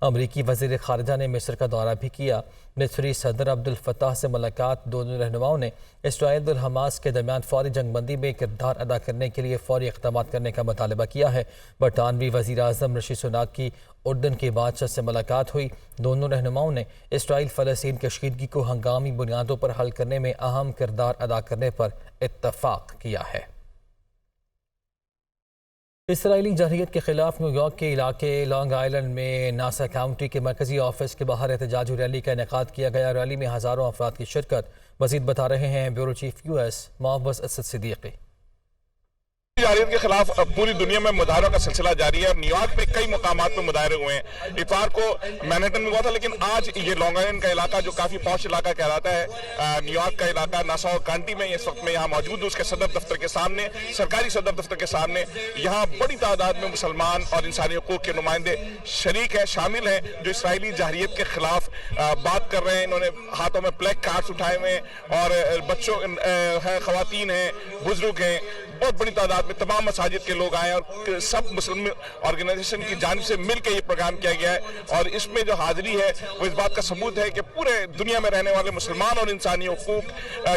امریکی وزیر خارجہ نے مصر کا دورہ بھی کیا۔ مصری صدر عبد الفتاح سے ملاقات۔ دونوں رہنماؤں نے اسرائیل اور حماس کے درمیان فوری جنگ بندی میں کردار ادا کرنے کے لیے فوری اقدامات کرنے کا مطالبہ کیا ہے۔ برطانوی وزیر اعظم رشی سناک کی اردن کے بادشاہ سے ملاقات ہوئی۔ دونوں رہنماؤں نے اسرائیل فلسطین کشیدگی کو ہنگامی بنیادوں پر حل کرنے میں اہم کردار ادا کرنے پر اتفاق کیا ہے۔ اسرائیلی جارحیت کے خلاف نیو یارک کے علاقے لانگ آئلینڈ میں ناسا کاؤنٹی کے مرکزی آفس کے باہر احتجاجی ریلی کا انعقاد کیا گیا۔ ریلی میں ہزاروں افراد کی شرکت۔ مزید بتا رہے ہیں بیورو چیف US محافظ اسد صدیقی۔ جارحیت کے خلاف پوری دنیا میں مظاہروں کا سلسلہ جاری ہے اور نیو یارک میں کئی مقامات پہ مظاہرے ہوئے ہیں۔ اتوار کو مینہٹن میں ہوا تھا، لیکن آج یہ لانگ آئلینڈ کا علاقہ جو کافی پوش علاقہ کہلاتا ہے، نیو یارک کا علاقہ ناساؤ کانٹی میں اس وقت میں یہاں موجود ہوں، اس کے صدر دفتر کے سامنے، سرکاری صدر دفتر کے سامنے یہاں بڑی تعداد میں مسلمان اور انسانی حقوق کے نمائندے شریک ہیں، شامل ہیں، جو اسرائیلی جارحیت کے خلاف بات کر رہے ہیں۔ انہوں نے ہاتھوں میں پلیک کارڈز اٹھائے ہوئے ہیں اور بچوں ہیں، خواتین ہیں، بزرگ ہیں، بہت بڑی تعداد میں تمام مساجد کے لوگ آئے ہیں اور سب مسلم آرگنائزیشن کی جانب سے مل کے یہ پروگرام کیا گیا ہے اور اس میں جو حاضری ہے وہ اس بات کا ثبوت ہے کہ پورے دنیا میں رہنے والے مسلمان اور انسانی حقوق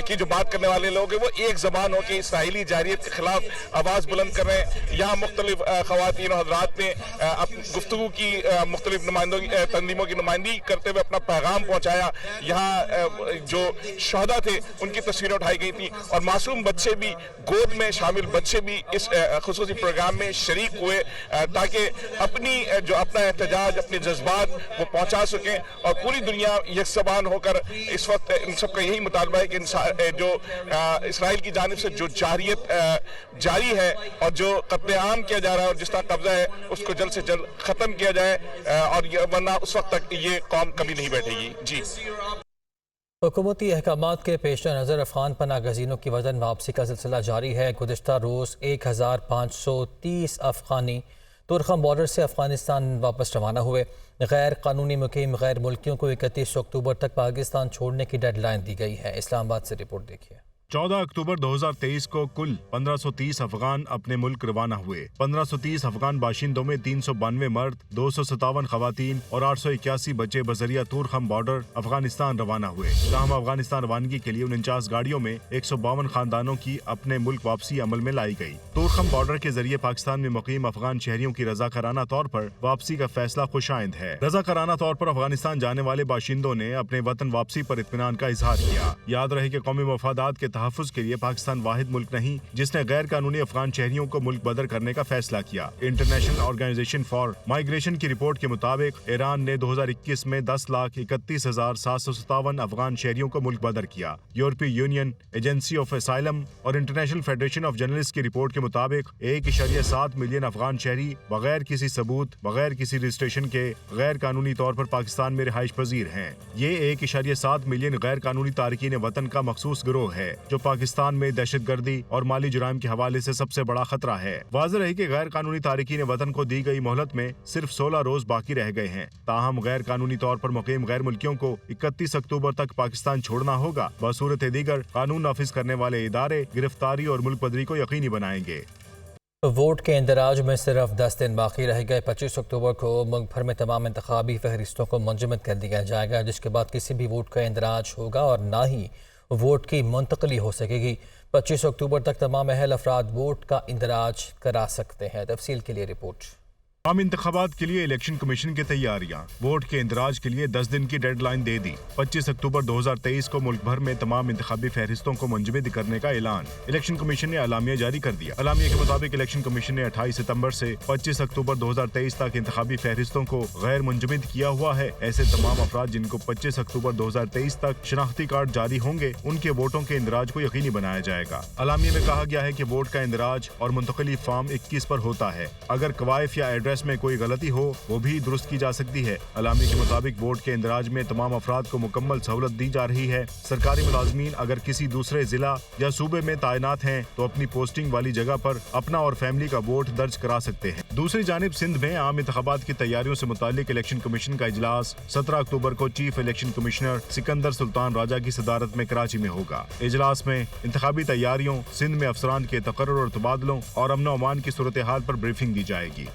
کی جو بات کرنے والے لوگ ہیں وہ ایک زبان ہو کے اسرائیلی جارحیت کے خلاف آواز بلند کر رہے ہیں۔ یہاں مختلف خواتین اور حضرات نے گفتگو کی، مختلف تنظیموں کی نمائندگی کرتے ہوئے اپنا پیغام پہنچایا۔ یہاں جو شہداء تھے ان کی تصویریں اٹھائی گئی تھیں اور معصوم بچے بھی، گود میں شامل بچے بھی اس خصوصی پروگرام میں شریک ہوئے تاکہ اپنا احتجاج، اپنے جذبات وہ پہنچا سکیں اور پوری دنیا یک زبان ہو کر اس وقت ان سب کا یہی مطالبہ ہے کہ جو اسرائیل کی جانب سے جو جارحیت جاری ہے اور جو قتل عام کیا جا رہا ہے اور جس طرح قبضہ ہے اس کو جلد سے جلد ختم کیا جائے اور ورنہ اس وقت تک یہ قوم کبھی نہیں بیٹھے گی۔ جی، حکومتی احکامات کے پیش نظر افغان پناہ گزینوں کی وطن واپسی کا سلسلہ جاری ہے۔ گزشتہ روز 1530 افغانی تورخم بارڈر سے افغانستان واپس روانہ ہوئے۔ غیر قانونی مقیم غیر ملکیوں کو 31 اکتوبر تک پاکستان چھوڑنے کی ڈیڈ لائن دی گئی ہے۔ اسلام آباد سے رپورٹ دیکھیے۔ 14 اکتوبر 2023 کو کل 1530 افغان اپنے ملک روانہ ہوئے۔ 1530 افغان باشندوں میں 392 مرد، 257 خواتین اور 881 بچے بذریعہ تورخم بارڈر افغانستان روانہ ہوئے۔ تاہم افغانستان روانگی کے لیے 49 گاڑیوں میں 152 خاندانوں کی اپنے ملک واپسی عمل میں لائی گئی۔ تورخم بارڈر کے ذریعے پاکستان میں مقیم افغان شہریوں کی رضاکارانہ طور پر واپسی کا فیصلہ خوش آئند ہے۔ رضاکارانہ طور پر افغانستان جانے والے باشندوں نے اپنے وطن واپسی پر اطمینان کا اظہار کیا۔ یاد رہے کہ قومی مفادات کے تحفظ کے لیے پاکستان واحد ملک نہیں جس نے غیر قانونی افغان شہریوں کو ملک بدر کرنے کا فیصلہ کیا۔ انٹرنیشنل آرگنائزیشن فار مائیگریشن کی رپورٹ کے مطابق ایران نے 2021 میں 10,31,757 افغان شہریوں کو ملک بدر کیا۔ یورپی یونین، ایجنسی آف اسائلم اور انٹرنیشنل فیڈریشن آف جرنلسٹ کی رپورٹ کے مطابق 1.7 ملین افغان شہری بغیر کسی ثبوت، بغیر کسی رجسٹریشن کے غیر قانونی طور پر پاکستان میں رہائش پذیر ہیں۔ یہ 1.7 ملین غیر قانونی تارکین وطن کا مخصوص گروہ ہے جو پاکستان میں دہشت گردی اور مالی جرائم کے حوالے سے سب سے بڑا خطرہ ہے۔ واضح رہے کہ غیر قانونی تارکین وطن کو دی گئی مہلت میں صرف 16 روز باقی رہ گئے ہیں۔ تاہم غیر قانونی طور پر مقیم غیر ملکیوں کو 31 اکتوبر تک پاکستان چھوڑنا ہوگا۔ بصورت دیگر قانون نافذ کرنے والے ادارے گرفتاری اور ملک بدری کو یقینی بنائیں گے۔ ووٹ کے اندراج میں صرف 10 دن باقی رہ گئے۔ 25 اکتوبر کو ملک بھر میں تمام انتخابی فہرستوں کو منجمد کر دیا جائے گا، جس کے بعد کسی بھی ووٹ کا اندراج ہوگا اور نہ ہی ووٹ کی منتقلی ہو سکے گی۔ 25 اکتوبر تک تمام اہل افراد ووٹ کا اندراج کرا سکتے ہیں۔ تفصیل کے لیے رپورٹ۔ عام انتخابات کے لیے الیکشن کمیشن کی تیاریاں۔ ووٹ کے اندراج کے لیے 10 دن کی ڈیڈ لائن دے دی۔ 25 اکتوبر 2023 کو ملک بھر میں تمام انتخابی فہرستوں کو منجمد کرنے کا اعلان۔ الیکشن کمیشن نے اعلامیہ جاری کر دیا۔ اعلامیہ کے مطابق الیکشن کمیشن نے 28 ستمبر سے 25 اکتوبر 2023 تک انتخابی فہرستوں کو غیر منجمد کیا ہوا ہے۔ ایسے تمام افراد جن کو 25 اکتوبر 2023 تک شناختی کارڈ جاری ہوں گے، ان کے ووٹوں کے اندراج کو یقینی بنایا جائے گا۔ اعلامیہ میں کہا گیا ہے کہ ووٹ کا اندراج اور منتقلی فارم 21 پر ہوتا ہے۔ اگر کوائف یا ایڈریس میں کوئی غلطی ہو وہ بھی درست کی جا سکتی ہے۔ اعلامیہ کے مطابق ووٹ کے اندراج میں تمام افراد کو مکمل سہولت دی جا رہی ہے۔ سرکاری ملازمین اگر کسی دوسرے ضلع یا صوبے میں تعینات ہیں تو اپنی پوسٹنگ والی جگہ پر اپنا اور فیملی کا ووٹ درج کرا سکتے ہیں۔ دوسری جانب سندھ میں عام انتخابات کی تیاریوں سے متعلق الیکشن کمیشن کا اجلاس 17 اکتوبر کو چیف الیکشن کمشنر سکندر سلطان راجہ کی صدارت میں کراچی میں ہوگا۔ اجلاس میں انتخابی تیاریوں، سندھ میں افسران کے تقرر اور تبادلوں اور امن و امان کی صورتحال پر بریفنگ دی جائے گی۔